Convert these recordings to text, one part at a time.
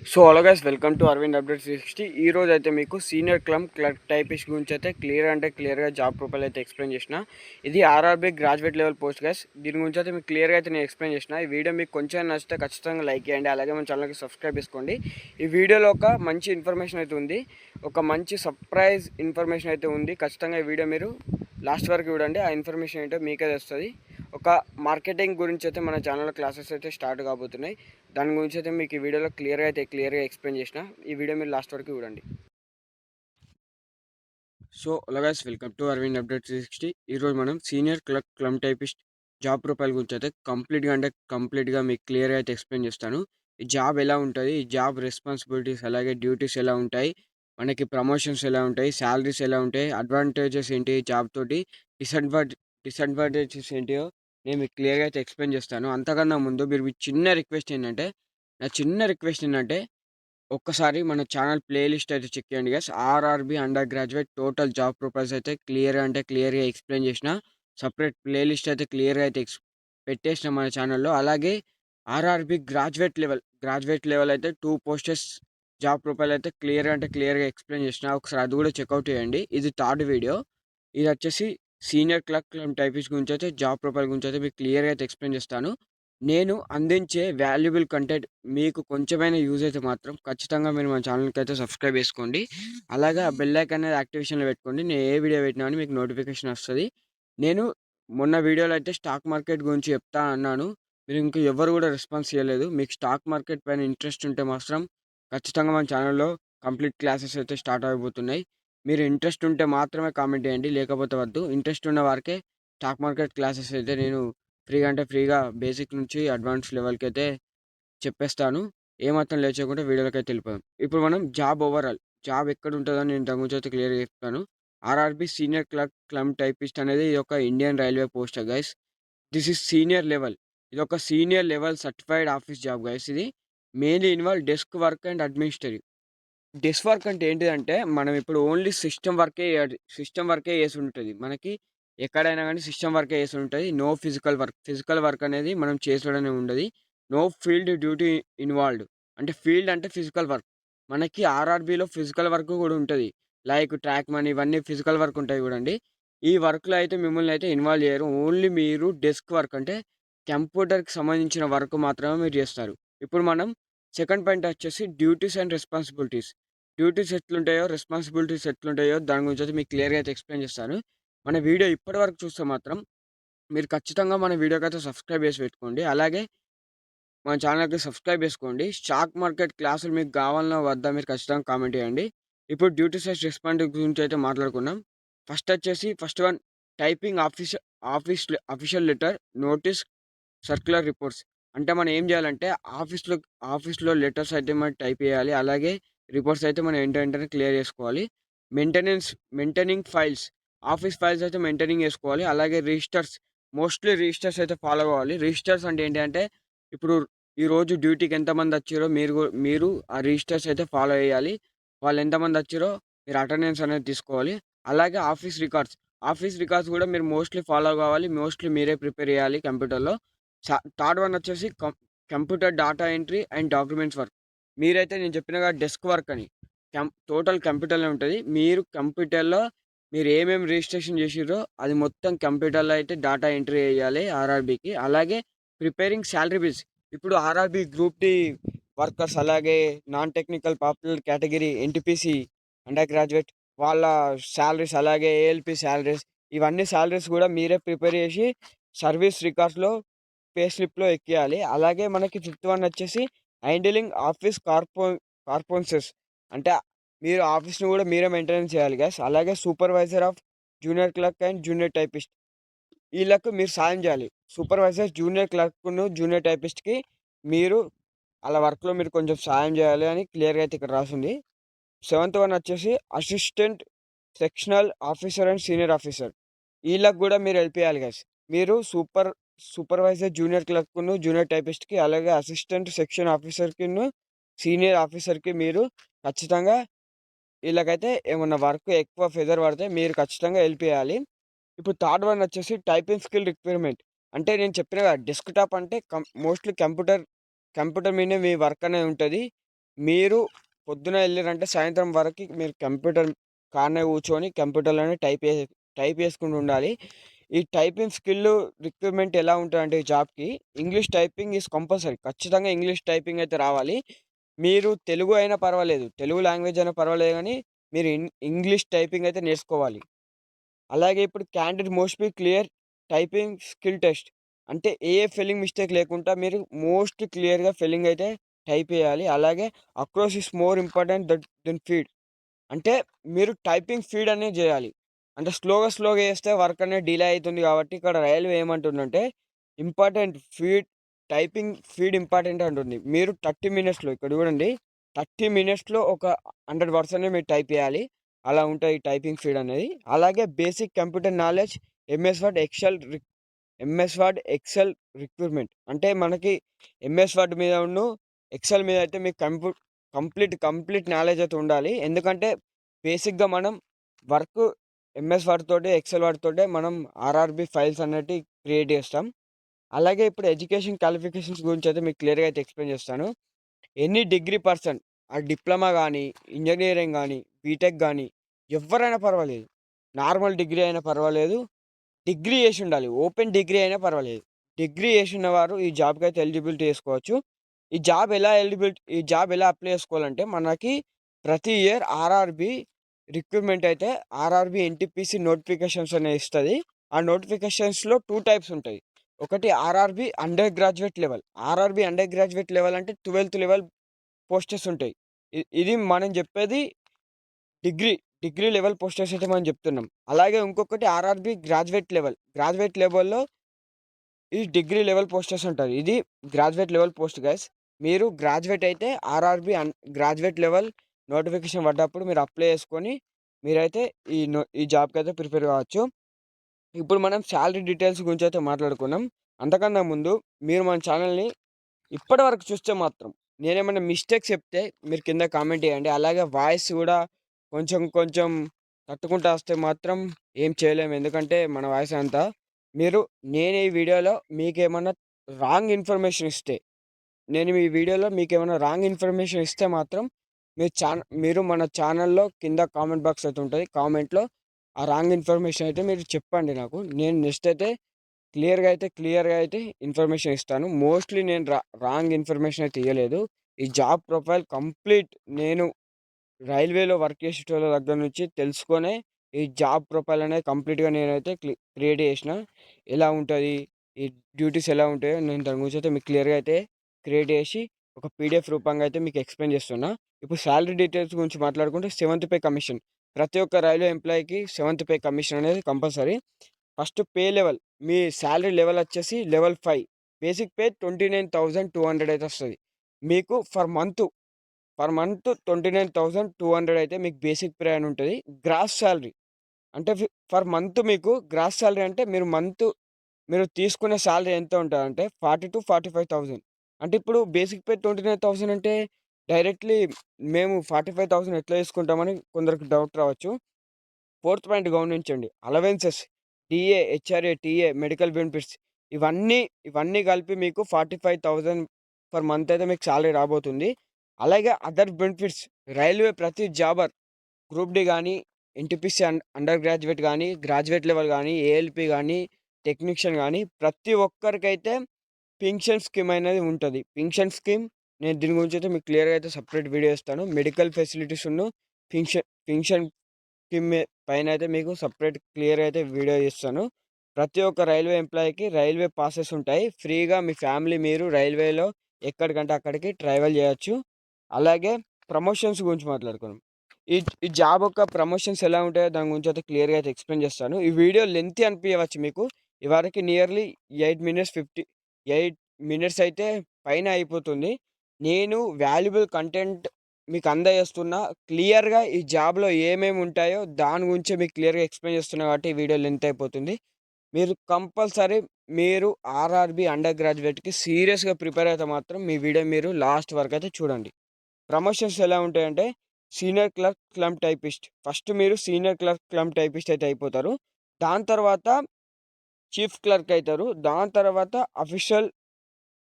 So hello guys, welcome to Aravind update 360. ఈ రోజు అయితే మీకు సీనియర్ క్లర్క్ టైపిస్ట్ గురించి అయితే క్లియర్గా జాబ్ ప్రొఫైల్ అయితే ఎక్స్ప్లెయిన్ చేసిన. ఇది RRB graduate level post guys. దీని గురించి అయితే మీకు క్లియర్గా అయితే నేను ఎక్స్ప్లెయిన్ చేసిన. ఈ వీడియో మీకు కొంచెం నచ్చితే ఖచ్చితంగా లైక్ చేయండి, అలాగే మన ఛానల్కి సబ్స్క్రైబ్ చేసుకోండి. ఈ వీడియోలో ఒక మంచి ఇన్ఫర్మేషన్ అయితే ఉంది, ఒక మంచి సర్ప్రైజ్ ఇన్ఫర్మేషన్ అయితే ఉంది. ఖచ్చితంగా ఈ వీడియో మీరు లాస్ట్ వరకు చూడండి, ఆ ఇన్ఫర్మేషన్ ఏంటో మీకే తెలుస్తుంది. ఒక మార్కెటింగ్ గురించి అయితే మన ఛానల్లో క్లాసెస్ అయితే స్టార్ట్ కాబోతున్నాయి. దాని గురించి అయితే మీకు ఈ వీడియోలో క్లియర్గా ఎక్స్ప్లెయిన్ చేసిన. ఈ వీడియో మీరు లాస్ట్ వరకు చూడండి. So guys, welcome to Aravind update 360. ఈరోజు మనం senior clerk cum typist job profile గురించి అయితే కంప్లీట్గా మీకు క్లియర్గా అయితే ఎక్స్ప్లెయిన్ చేస్తాను. ఈ జాబ్ ఎలా ఉంటుంది, ఈ జాబ్ రెస్పాన్సిబిలిటీస్ అలాగే డ్యూటీస్ ఎలా ఉంటాయి, మనకి ప్రమోషన్స్ ఎలా ఉంటాయి, శాలరీస్ ఎలా ఉంటాయి, అడ్వాంటేజెస్ ఏంటి జాబ్ తోటి, డిసడ్వాంటేజెస్ ఏంటియో నేను మీకు క్లియర్గా అయితే ఎక్స్ప్లెయిన్ చేస్తాను. అంతకన్నా ముందు మీరు మీ చిన్న రిక్వెస్ట్ ఏంటంటే ఒక్కసారి మన ఛానల్ ప్లేలిస్ట్ అయితే చెక్ చేయండి guys. RRB under graduate total job profiles అయితే క్లియర్గా ఎక్స్ప్లెయిన్ చేసిన. సపరేట్ ప్లేలిస్ట్ అయితే క్లియర్గా అయితే పెట్టేసిన మన ఛానల్లో. అలాగే ఆర్ఆర్బీ గ్రాడ్యుయేట్ లెవెల్ అయితే 2 పోస్టర్స్ జాబ్ ప్రొఫైల్ అయితే క్లియర్గా ఎక్స్ప్లెయిన్ చేసిన. ఒకసారి అది కూడా చెక్అవుట్ చేయండి. ఇది థర్డ్ వీడియో. ఇది వచ్చేసి సీనియర్ క్లర్క్ టైపిస్ట్ గురించి అయితే జాబ్ ప్రొఫైల్ గురించి అయితే మీకు క్లియర్గా అయితే ఎక్స్ప్లెయిన్ చేస్తాను. నేను అందించే వాల్యుబుల్ కంటెంట్ మీకు కొంచెమైనా యూజ్ అయితే మాత్రం ఖచ్చితంగా మీరు మన ఛానల్కి అయితే సబ్స్క్రైబ్ చేసుకోండి. అలాగే ఆ బెల్ ఐకాన్ అనేది యాక్టివేషన్లో పెట్టుకోండి. నేను ఏ వీడియో పెట్టినా అని మీకు నోటిఫికేషన్ వస్తుంది. నేను మొన్న వీడియోలో అయితే స్టాక్ మార్కెట్ గురించి చెప్తా అన్నాను. మీరు ఇంకా ఎవరు కూడా రెస్పాన్స్ చేయలేదు. మీకు స్టాక్ మార్కెట్ పైన ఇంట్రెస్ట్ ఉంటే మాత్రం ఖచ్చితంగా మన ఛానల్లో కంప్లీట్ క్లాసెస్ అయితే స్టార్ట్ అయిపోతున్నాయి. మీరు ఇంట్రెస్ట్ ఉంటే మాత్రమే కామెంట్ చేయండి, లేకపోతే వద్దు. ఇంట్రెస్ట్ ఉన్న వారికే స్టాక్ మార్కెట్ క్లాసెస్ అయితే నేను ఫ్రీగా బేసిక్ నుంచి అడ్వాన్స్ లెవెల్కి అయితే చెప్పేస్తాను. ఏమాత్రం లేట్ చేయకుండా వీడియోలోకి అయితే వెళ్ళిపోదాం. ఇప్పుడు మనం జాబ్ ఎక్కడ ఉంటుందని నేను దాని గురించి అయితే క్లియర్గా చెప్తాను. ఆర్ఆర్బీ సీనియర్ క్లమ్ టైపిస్ట్ అనేది ఇది ఒక Indian railway post guys. This is senior level. ఇది ఒక senior level certified office job guys. ఇది mainly involve desk work and administrative. Desk work అంటే ఏంటిదంటే, మనం ఇప్పుడు ఓన్లీ సిస్టమ్ వర్కే చేసి ఉంటుంది. మనకి ఎక్కడైనా గానీ సిస్టమ్ వర్కే చేసి ఉంటది. No physical work. Physical work అనేది మనం చేసుడనే ఉండది. No field duty involved. అంటే ఫీల్డ్ అంటే ఫిజికల్ వర్క్. మనకి ఆర్ఆర్‌బీలో ఫిజికల్ వర్క్ గూడా ఉంటది. లైక్ ట్రాక్ మనీ ఇవన్నీ ఫిజికల్ వర్క్ ఉంటాయి చూడండి. ఈ వర్క్‌లో అయితే మిమ్మల్ని అయితే ఇన్వాల్వ్ చేయరు. ఓన్లీ మీరు డెస్క్ వర్క్ అంటే కంప్యూటర్‌కి సంబంధించిన వర్క్ మాత్రమే మీరు చేస్తారు. ఇప్పుడు మనం సెకండ్ పాయింట్ వచ్చేసి డ్యూటీస్ అండ్ రెస్పాన్సిబిలిటీస్. డ్యూటీస్ ఎట్లుంటాయో, రెస్పాన్సిబిలిటీస్ ఎట్లుంటాయో దాని గురించి అయితే మీకు క్లియర్‌గా అయితే ఎక్స్‌ప్లెయిన్ చేస్తాను. మన వీడియో ఇప్పటి వరకు చూస్తే మాత్రం మీరు ఖచ్చితంగా మన వీడియోకైతే సబ్స్క్రైబ్ చేసి పెట్టుకోండి. అలాగే మన ఛానల్‌కి సబ్స్క్రైబ్ చేసుకోండి. స్టాక్ మార్కెట్ క్లాసులు మీకు కావాలనో వద్దా మీరు ఖచ్చితంగా కామెంట్ చేయండి. ఇప్పుడు డ్యూటీస్ అండ్ రెస్పాన్సిబిలిటీ గురించి అయితే మాట్లాడుకుందాం. First one typing official letter, notice, circular reports. అంటే మనం ఏం చేయాలంటే ఆఫీస్‌లో లెటర్స్ అయితే మనం టైప్ చేయాలి. అలాగే రిపోర్ట్స్ అయితే మనం వెంటనే క్లియర్ చేసుకోవాలి. Maintenance maintaining files. Office files అయితే మెయింటైనింగ్ చేసుకోవాలి. అలాగే మోస్ట్‌లీ రిజిస్టర్స్ అయితే ఫాలో అవ్వాలి. రిజిస్టర్స్ అంటే ఏంటి అంటే, ఇప్పుడు ఈరోజు డ్యూటీకి ఎంతమంది వచ్చిర్రో మీరు ఆ రిజిస్టర్స్ అయితే ఫాలో చేయాలి. వాళ్ళు ఎంతమంది వచ్చిర్రో మీరు అటెండెన్స్ అనేది తీసుకోవాలి. అలాగే ఆఫీస్ రికార్డ్స్ కూడా మీరు మోస్ట్‌లీ ఫాలో కావాలి. మోస్ట్‌లీ మీరే ప్రిపేర్ చేయాలి కంప్యూటర్‌లో. థర్డ్ వన్ వచ్చేసి computer data entry and documents work. మీరైతే నేను చెప్పినగా డెస్క్ వర్క్ అని టోటల్ కంప్యూటర్‌లో ఉంటది. మీరు కంప్యూటర్‌లో మీరు ఏమేమి రిజిస్ట్రేషన్ చేసిర్రో అది మొత్తం కంప్యూటర్‌లో అయితే డాటా ఎంట్రీ చేయాలి ఆర్ఆర్‌బీకి. అలాగే ప్రిపేరింగ్ సాలరీ బిల్స్. ఇప్పుడు ఆర్ఆర్‌బీ గ్రూప్ డి వర్కర్స్, అలాగే non technical popular category NTPC under graduate వాళ్ళ సాలరీస్, అలాగే ఏఎల్‌పీ సాలరీస్, ఇవన్నీ సాలరీస్ కూడా మీరే ప్రిపేర్ చేసి సర్వీస్ రికార్డ్స్‌లో పే స్లిప్‌లో ఎక్కియాలి. అలాగే మనకి ఫిఫ్త్ వన్ వచ్చేసి హ్యాండిలింగ్ ఆఫీస్ కార్పొన్సెస్. అంటే మీరు ఆఫీస్‌ని కూడా మీరే మెయింటెనెన్స్ చేయాలి గైస్. అలాగే supervisor of junior clerk and junior typist. వీళ్ళకు మీరు సాయం చేయాలి. సూపర్వైజర్ జూనియర్ క్లర్క్‌ను, జూనియర్ టైపిస్ట్‌కి మీరు ఆళ్ళ వర్క్‌లో మీరు కొంచెం సాయం చేయాలి అని క్లియర్‌గా అయితే ఇక్కడ రాసుంది. సెవెంత్ వన్ వచ్చేసి assistant sectional officer and senior officer. ఈళ్ళకి గూడా మీరు హెల్ప్ చేయాలి గైస్. మీరు సూపర్వైజర్ జూనియర్ క్లర్క్‌ను, జూనియర్ టైపిస్ట్‌కి, అలాగే అసిస్టెంట్ సెక్షన్ ఆఫీసర్‌కిను, సీనియర్ ఆఫీసర్‌కి మీరు ఖచ్చితంగా ఈళ్ళకైతే ఏమన్నా వర్క్ ఎక్కువ ప్రెషర్ పడితే మీరు ఖచ్చితంగా హెల్ప్ చేయాలి. ఇప్పుడు థర్డ్ వన్ వచ్చేసి టైపింగ్ స్కిల్ రిక్వైర్మెంట్. అంటే నేను చెప్పిన కదా, డెస్క్‌టాప్ అంటే మోస్ట్‌లీ కంప్యూటర్ మీదనే మీ వర్క్ అనేది ఉంటది. మీరు పొద్దున ఎళ్ళిర్రంటే సాయంత్రం వరకి మీరు కంప్యూటర్ కాడనే కూర్చొని కంప్యూటర్‌లోనే టైప్ చేసుకుంటూ ఉండాలి. ఈ టైపింగ్ స్కిల్ రిక్రూట్‌మెంట్ ఎలా ఉంటదంటే ఈ జాబ్‌కి ఇంగ్లీష్ టైపింగ్ ఈస్ కంపల్సరీ. ఖచ్చితంగా ఇంగ్లీష్ టైపింగ్ అయితే రావాలి. మీరు తెలుగు అయినా పర్వాలేదు. తెలుగు లాంగ్వేజ్ అయినా పర్వాలేదు గానీ మీరు ఇంగ్లీష్ టైపింగ్ అయితే నేర్చుకోవాలి. అలాగే ఇప్పుడు candidate must be clear typing skill test. అంటే ఏ స్పెల్లింగ్ మిస్టేక్ లేకుండా మీరు మోస్ట్ క్లియర్‌గా స్పెల్లింగ్ అయితే టైప్ చేయాలి. అలాగే accuracy is more important than speed. అంటే మీరు టైపింగ్ స్పీడ్ అనేది జేయాలి. అంటే స్లోగా చేస్తే వర్క్ అనేది డిలే అయితుంది కాబట్టి ఇక్కడ రైల్వే ఏమంటుందంటే ఇంపార్టెంట్ టైపింగ్ స్పీడ్ ఇంపార్టెంట్ అంటుంది. మీరు 30 మినిట్స్‌లో ఇక్కడ చూడండి 30 మినిట్స్‌లో ఒక 100 వర్డ్స్ అనేవి మీరు టైప్ చేయాలి. అలా ఉంటాయి టైపింగ్ స్పీడ్ అనేది. అలాగే basic computer knowledge MS Word, Excel recruitment. అంటే మనకి ఎంఎస్ వర్డ్ మీదను, ఎక్సెల్ మీద అయితే మీకు కంప్లీట్ నాలెడ్జ్ అయితే ఉండాలి. ఎందుకంటే బేసిక్‌గా మనం వర్క్ ఎంఎస్ వర్డ్ తోటి, ఎక్సెల్ వర్డ్ తోటే మనం ఆర్ఆర్‌బీ ఫైల్స్ అనేటివి క్రియేట్ చేస్తాం. అలాగే ఇప్పుడు ఎడ్యుకేషన్ క్వాలిఫికేషన్స్ గురించి అయితే మీకు క్లియర్‌గా అయితే ఎక్స్‌ప్లెయిన్ చేస్తాను. ఎనీ డిగ్రీ పర్సన్ డిప్లొమా గానీ, ఇంజినీరింగ్ గానీ, బీటెక్ గానీ ఎవ్వరైనా పర్వాలేదు. నార్మల్ డిగ్రీ అయినా పర్వాలేదు. డిగ్రీ చేసుండాలి. ఓపెన్ డిగ్రీ అయినా పర్వాలేదు. డిగ్రీ చేసున్న వారు ఈ జాబ్‌కైతే ఎలిజిబిలిటీ చేసుకోవచ్చు. ఈ జాబ్ ఎలా అప్లై చేసుకోవాలంటే మనకి ప్రతి ఇయర్ రిక్రూట్‌మెంట్ అయితే ఆర్ఆర్‌బీ ఎన్‌టీపీసీ నోటిఫికేషన్స్ అనేవి ఇస్తది. ఆ నోటిఫికేషన్స్‌లో 2 టైప్స్ ఉంటాయి. ఒకటి RRB under graduate level. RRB under graduate level అంటే 12థ్ లెవెల్ పోస్టెస్ ఉంటాయి. ఇది మనం చెప్పేది డిగ్రీ, డిగ్రీ లెవెల్ పోస్టర్స్ అయితే మనం చెప్తున్నాం. అలాగే ఇంకొకటి ఆర్ఆర్‌బీ గ్రాడ్యుయేట్ లెవెల్. గ్రాడ్యుయేట్ లెవెల్‌లో ఈ డిగ్రీ లెవెల్ పోస్టర్స్ అంటారు. ఇది గ్రాడ్యుయేట్ లెవెల్ పోస్ట్ గైస్. మీరు గ్రాడ్యుయేట్ అయితే గ్రాడ్యుయేట్ లెవెల్ నోటిఫికేషన్ పడ్డప్పుడు మీరు అప్లై చేసుకొని మీరైతే ఈ జాబ్‌కైతే ప్రిపేర్ కావచ్చు. ఇప్పుడు మనం సాలరీ డీటెయిల్స్ గురించి అయితే మాట్లాడుకున్నాం. అంతకన్నా ముందు మీరు మన ఛానల్‌ని ఇప్పటివరకు చూస్తే మాత్రం నేనేమన్నా మిస్టేక్స్ చెప్తే మీరు కింద కామెంట్ చేయండి. అలాగే వాయిస్ కూడా కొంచెం తట్టుకుంటా వస్తే మాత్రం ఏం చేయలేము. ఎందుకంటే మన వాయిస్ అంతా. నేను ఈ వీడియోలో మీకేమన్నా రాంగ్ ఇన్ఫర్మేషన్ ఇస్తే మీకేమన్నా రాంగ్ ఇన్ఫర్మేషన్ ఇస్తే మాత్రం మీరు మన ఛానల్‌లో కింద కామెంట్ బాక్స్ అయితే ఉంటది. కామెంట్‌లో ఆ రాంగ్ ఇన్ఫర్మేషన్ అయితే మీరు చెప్పండి నాకు. నేను నెక్స్ట్ అయితే క్లియర్‌గా అయితే ఇన్ఫర్మేషన్ ఇస్తాను. మోస్ట్‌లీ నేను రాంగ్ ఇన్ఫర్మేషన్ అయితే ఇయ్యలేదు. ఈ జాబ్ ప్రొఫైల్ కంప్లీట్ నేను రైల్వేలో వర్క్ చేసేటోళ్ళ దగ్గర నుంచి తెలుసుకొనే ఈ జాబ్ ప్రొఫైల్ అనేది కంప్లీట్‌గా నేనైతే క్రియేట్ చేసిన. ఎలా ఉంటది? ఈ డ్యూటీస్ ఎలా ఉంటాయో నేను దాని గురించి అయితే మీకు క్లియర్‌గా అయితే క్రియేట్ చేసి ఒక పీడీఎఫ్ రూపంగా అయితే మీకు ఎక్స్‌ప్లెయిన్ చేస్తున్నా. ఇప్పుడు సాలరీ డీటెయిల్స్ గురించి మాట్లాడుకుంటే సెవెంత్ పే కమిషన్. ప్రతి ఒక్క రైల్వే ఎంప్లాయీకి సెవెంత్ పే కమిషన్ అనేది కంపల్సరీ. ఫస్ట్ పే లెవెల్ మీ సాలరీ లెవెల్ వచ్చేసి లెవెల్ 5. బేసిక్ పే 29,200 అయితే వస్తది. మీకు పర్ మంత్ 29,200 అయితే మీకు బేసిక్ పే అని ఉంటది. గ్రాస్ సాలరీ అంటే పర్ మంత్ మీకు గ్రాస్ సాలరీ అంటే మీరు తీసుకునే సాలరీ ఎంత ఉంటదంటే 40,000-45,000. అంటే ఇప్పుడు బేసిక్ పే 29,000 అంటే డైరెక్ట్‌లీ మేము 45,000 ఎట్లా తీసుకుంటామని కొందరికి డౌట్ రావచ్చు. ఫోర్త్ పాయింట్ గమనించండి. Allowances, DA, HRA, TA, medical benefits ఇవన్నీ కలిపి మీకు 45,000 పర్ మంత్ అయితే మీకు సాలరీ రాబోతుంది. అలాగే అదర్ బెనిఫిట్స్ రైల్వే ప్రతి జాబర్ గ్రూప్ డి గానీ, ఎన్‌టీపీసీ అండర్ గ్రాడ్యుయేట్ గానీ, గ్రాడ్యుయేట్ లెవెల్ గానీ, ఏఎల్‌పీ గానీ, టెక్నీషియన్ గానీ ప్రతి ఒక్కరికైతే పింఛన్ స్కీమ్ అనేది ఉంటది. పింఛన్ స్కీమ్ నేను దీని గురించయితే మీకు క్లియర్‌గా అయితే సెపరేట్ వీడియో ఇస్తాను. మెడికల్ ఫెసిలిటీసును పింఛన్ స్కీమ్ పైనయితే మీకు సెపరేట్ క్లియర్‌గా అయితే వీడియో ఇస్తాను. ప్రతి ఒక్క రైల్వే ఎంప్లాయీకి రైల్వే పాసెస్ ఉంటాయి. ఫ్రీగా మీ ఫ్యామిలీ మీరు రైల్వేలో ఎక్కడికంటే అక్కడికి ట్రావెల్ చేయొచ్చు. అలాగే ప్రమోషన్స్ గురించి మాట్లాడుకుందాం. ఈ ఈ జాబ్ యొక్క ప్రమోషన్స్ ఎలా ఉంటాయో దాని గురించి అయితే క్లియర్‌గా అయితే ఎక్స్‌ప్లెయిన్ చేస్తాను. ఈ వీడియో లెంతీ అనిపియవచ్చు మీకు. ఈ వరకి నియర్లీ 8 మినిట్స్ అయితే పైన అయిపోతుంది. నేను వాల్యుబుల్ కంటెంట్ మీకు అందజేస్తున్నా. క్లియర్‌గా ఈ జాబ్‌లో ఏమేమి ఉంటాయో దాని గురించే మీకు క్లియర్‌గా ఎక్స్‌ప్లెయిన్ చేస్తున్నా కాబట్టి ఈ వీడియో లెంత్ అయిపోతుంది. మీరు కంపల్సరీ మీరు ఆర్ఆర్‌బీ అండర్ గ్రాడ్యుయేట్‌కి సీరియస్‌గా ప్రిపేర్ అయితే మాత్రం మీ వీడియో మీరు లాస్ట్ వరకైతే చూడండి. ప్రమోషన్స్ ఎలా ఉంటాయంటే సీనియర్ క్లర్క్, క్లమ్ టైపిస్ట్. ఫస్ట్ మీరు సీనియర్ క్లర్క్, క్లమ్ టైపిస్ట్ అయితే అయిపోతారు. దాని తర్వాత చీఫ్ క్లర్క్ అయితారు. దాని తర్వాత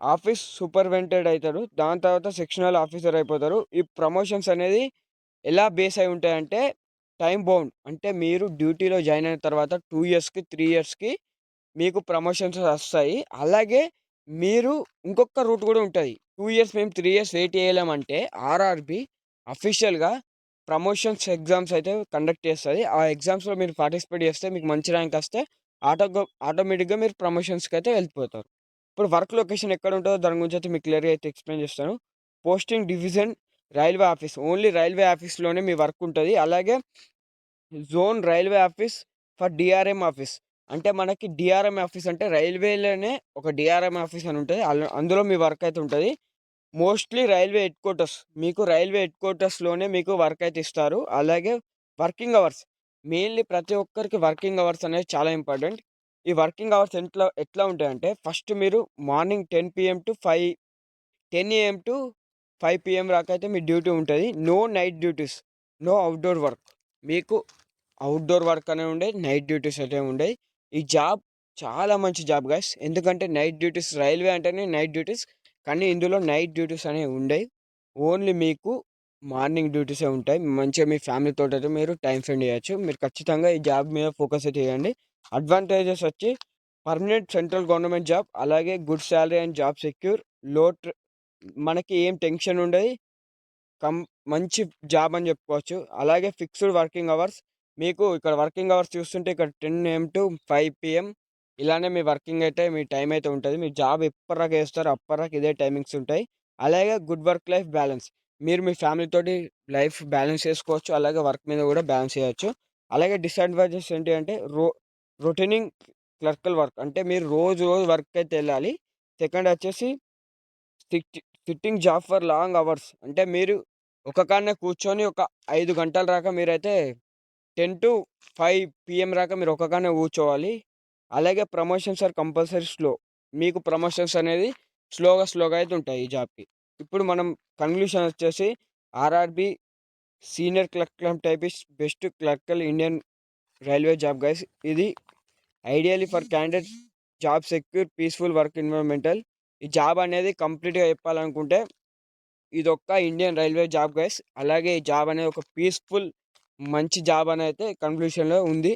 ఆఫీస్ సూపర్వెంటెడ్ అయితారు. దాని తర్వాత సెక్షనల్ ఆఫీసర్ అయిపోతారు. ఈ ప్రమోషన్స్ అనేది ఎలా బేస్ అయి ఉంటాయంటే టైమ్ బౌండ్. అంటే మీరు డ్యూటీలో జాయిన్ అయిన తర్వాత 2 ఇయర్స్‌కి, 3 ఇయర్స్‌కి మీకు ప్రమోషన్స్ వస్తాయి. అలాగే మీరు ఇంకొక రూట్ గూడా ఉంటది. 2 ఇయర్స్ మేము 3 ఇయర్స్ వెయిట్ చేయలేమంటే ఆర్ఆర్‌బీ అఫీషియల్‌గా ప్రమోషన్స్ ఎగ్జామ్స్ అయితే కండక్ట్ చేస్తది. ఆ ఎగ్జామ్స్‌లో మీరు పార్టిసిపేట్ చేస్తే మీకు మంచి ర్యాంక్ వస్తే ఆటోమేటిక్‌గా మీరు ప్రమోషన్స్‌కయితే వెళ్ళిపోతారు. ఇప్పుడు వర్క్ లొకేషన్ ఎక్కడుంటదో దాని గురించయితే మీకు క్లియర్‌గా అయితే ఎక్స్‌ప్లెయిన్ చేస్తాను. Posting division railway office. Only railway ఆఫీస్‌లోనే మీ వర్క్ ఉంటది. అలాగే zone railway office for DRM office. అంటే మనకి డీఆర్ఎం ఆఫీస్ అంటే రైల్వేలోనే ఒక డీఆర్ఎం ఆఫీస్ అని ఉంటది. అందులో మీ వర్క్ అయితే ఉంటది. Mostly railway headquarters. మీకు రైల్వే హెడ్‌క్వార్టర్స్‌లోనే మీకు వర్క్ అయితే ఇస్తారు. అలాగే వర్కింగ్ అవర్స్. మెయిన్‌లీ ప్రతి ఒక్కరికి వర్కింగ్ అవర్స్ అనేవి చాలా ఇంపార్టెంట్. ఈ వర్కింగ్ అవర్స్ ఎట్లా ఉంటాయంటే ఫస్ట్ మీరు morning 10 PM to 10 AM to 5 PM దాకా అయితే మీ డ్యూటీ ఉంటది. No night duties. No outdoor work. మీకు ఔట్‌డోర్ వర్క్ అనేవి ఉండయి. నైట్ డ్యూటీస్ అయితే ఉండయి. ఈ జాబ్ చాలా మంచి జాబ్ గైస్. ఎందుకంటే నైట్ డ్యూటీస్ రైల్వే అంటేనే నైట్ డ్యూటీస్. కానీ ఇందులో నైట్ డ్యూటీస్ అనేవి ఉండయి. ఓన్లీ మీకు మార్నింగ్ డ్యూటీసే ఉంటాయి. మంచిగా మీ ఫ్యామిలీతోటైతే మీరు టైమ్ స్పెండ్ చేయొచ్చు. మీరు ఖచ్చితంగా ఈ జాబ్ మీద ఫోకస్ అయితే చేయండి. అడ్వాంటేజెస్ వచ్చి పర్మనెంట్ సెంట్రల్ గవర్నమెంట్ జాబ్, అలాగే good salary and job secure, లో ట్ర మనకి ఏం టెన్షన్ ఉండది. కం మంచి జాబ్ అని చెప్పుకోవచ్చు. అలాగే ఫిక్స్డ్ వర్కింగ్ అవర్స్. మీకు ఇక్కడ వర్కింగ్ అవర్స్ చూస్తుంటే ఇక్కడ 10 ఏఎం టు 5 పీఎం ఇలానే మీ వర్కింగ్ అయితే మీ టైం అయితే ఉంటది. మీ జాబ్ ఎప్పటిదాకా చేస్తారో అప్పటిదాకా ఇదే టైమింగ్స్ ఉంటాయి. అలాగే గుడ్ వర్క్ లైఫ్ బ్యాలెన్స్. మీరు మీ ఫ్యామిలీ తోటి లైఫ్ బ్యాలెన్స్ చేసుకోవచ్చు. అలాగే వర్క్ మీద కూడా బ్యాలెన్స్ చేయొచ్చు. అలాగే డిసడ్వాంటేజెస్ ఏంటి అంటే రొటీనింగ్ క్లర్కల్ వర్క్. అంటే మీరు రోజు వర్క్ అయితే ఎళ్ళాలి. సెకండ్ వచ్చేసి sitting job for long hours. అంటే మీరు ఒక కాడనే కూర్చొని ఒక 5 గంటల దాకా మీరైతే 10-5 పీఎం దాకా మీరు ఒక కాడనే కూర్చోవాలి. అలాగే ప్రమోషన్స్ ఆర్ కంపల్సరీ స్లో. మీకు ప్రమోషన్స్ అనేది స్లోగా అయితే ఉంటాయి ఈ జాబ్‌కి. ఇప్పుడు మనం కన్క్లూషన్ వచ్చేసి RRB senior clerk cum typist best clerical Indian railway job guys. ఇది ideally for candidates job secure, peaceful work environmental. ఈ జాబ్ అనేది కంప్లీట్‌గా చెప్పాలనుకుంటే ఇదొక్క ఇండియన్ రైల్వే జాబ్ గైస్. అలాగే ఈ జాబ్ అనేది ఒక పీస్‌ఫుల్ మంచి జాబ్ అని అయితే కన్క్లూషన్‌లో ఉంది.